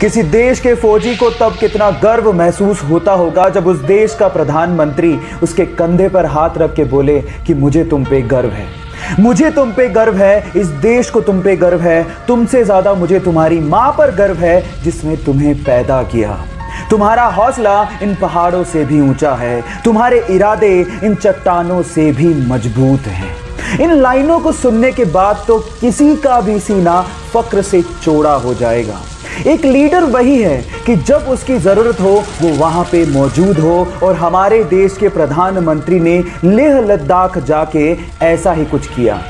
किसी देश के फौजी को तब कितना गर्व महसूस होता होगा जब उस देश का प्रधानमंत्री उसके कंधे पर हाथ रख के बोले कि मुझे तुम पे गर्व है, मुझे तुम पे गर्व है, इस देश को तुम पे गर्व है, तुमसे ज्यादा मुझे तुम्हारी मां पर गर्व है जिसने तुम्हें पैदा किया। तुम्हारा हौसला इन पहाड़ों से भी ऊंचा है, तुम्हारे इरादे इन चट्टानों से भी मजबूत हैं। इन लाइनों को सुनने के बाद तो किसी का भी सीना फक्र से चौड़ा हो जाएगा। एक लीडर वही है कि जब उसकी जरूरत हो वो वहां पे मौजूद हो, और हमारे देश के प्रधानमंत्री ने लेह लद्दाख जाके ऐसा ही कुछ किया।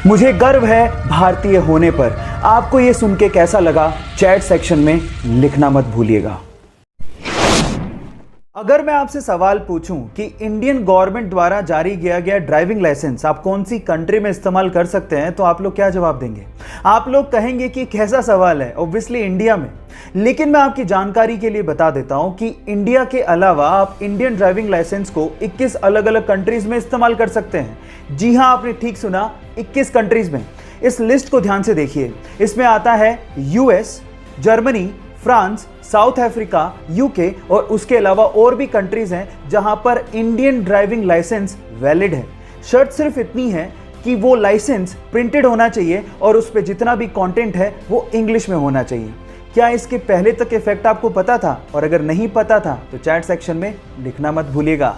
मुझे गर्व है भारतीय होने पर। आपको ये सुन के कैसा लगा, चैट सेक्शन में लिखना मत भूलिएगा। अगर मैं आपसे सवाल पूछूं कि इंडियन गवर्नमेंट द्वारा जारी किया गया ड्राइविंग लाइसेंस आप कौन सी कंट्री में इस्तेमाल कर सकते हैं, तो आप लोग क्या जवाब देंगे? आप लोग कहेंगे कि कैसा सवाल है, ऑब्वियसली इंडिया में। लेकिन मैं आपकी जानकारी के लिए बता देता हूं कि इंडिया के अलावा आप इंडियन ड्राइविंग लाइसेंस को 21 अलग अलग कंट्रीज में इस्तेमाल कर सकते हैं। जी हां, आपने ठीक सुना, 21 कंट्रीज में। इस लिस्ट को ध्यान से देखिए। इसमें आता है US, Germany, France, south Africa, UK, और उसके अलावा और भी कंट्रीज हैं जहां पर इंडियन ड्राइविंग लाइसेंस वैलिड है। शर्त सिर्फ इतनी है कि वो लाइसेंस प्रिंटेड होना चाहिए और उस पर जितना भी कंटेंट है वो इंग्लिश में होना चाहिए। क्या इसके पहले तक इफेक्ट आपको पता था? और अगर नहीं पता था तो चैट सेक्शन में लिखना मत भूलिएगा।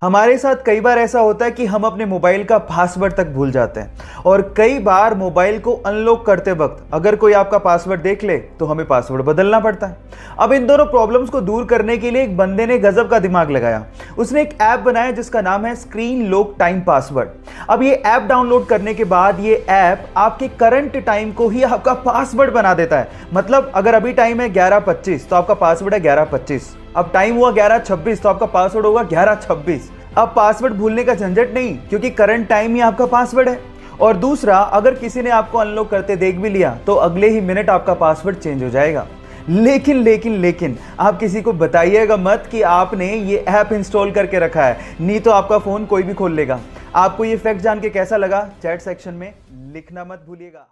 हमारे साथ कई बार ऐसा होता है कि हम अपने मोबाइल का पासवर्ड तक भूल जाते हैं, और कई बार मोबाइल को अनलॉक करते वक्त अगर कोई आपका पासवर्ड देख ले तो हमें पासवर्ड बदलना पड़ता है। अब इन दोनों प्रॉब्लम्स को दूर करने के लिए एक बंदे ने गजब का दिमाग लगाया। उसने एक ऐप बनाया जिसका नाम है स्क्रीन लॉक टाइम पासवर्ड। अब ये ऐप डाउनलोड करने के बाद ये ऐप आपके करंट टाइम को ही आपका पासवर्ड बना देता है। मतलब अगर अभी टाइम है 11:25 तो आपका पासवर्ड है 11:25। अब टाइम हुआ 11:26 तो आपका पासवर्ड होगा 11:26। अब पासवर्ड भूलने का झंझट नहीं, क्योंकि करंट टाइम ही आपका पासवर्ड है। और दूसरा, अगर किसी ने आपको अनलॉक करते देख भी लिया तो अगले ही मिनट आपका पासवर्ड चेंज हो जाएगा। लेकिन आप किसी को बताइएगा मत कि आपने ये ऐप इंस्टॉल करके रखा है, नहीं तो आपका फोन कोई भी खोल लेगा। आपको ये फैक्ट जान के कैसा लगा, चैट सेक्शन में लिखना मत भूलिएगा।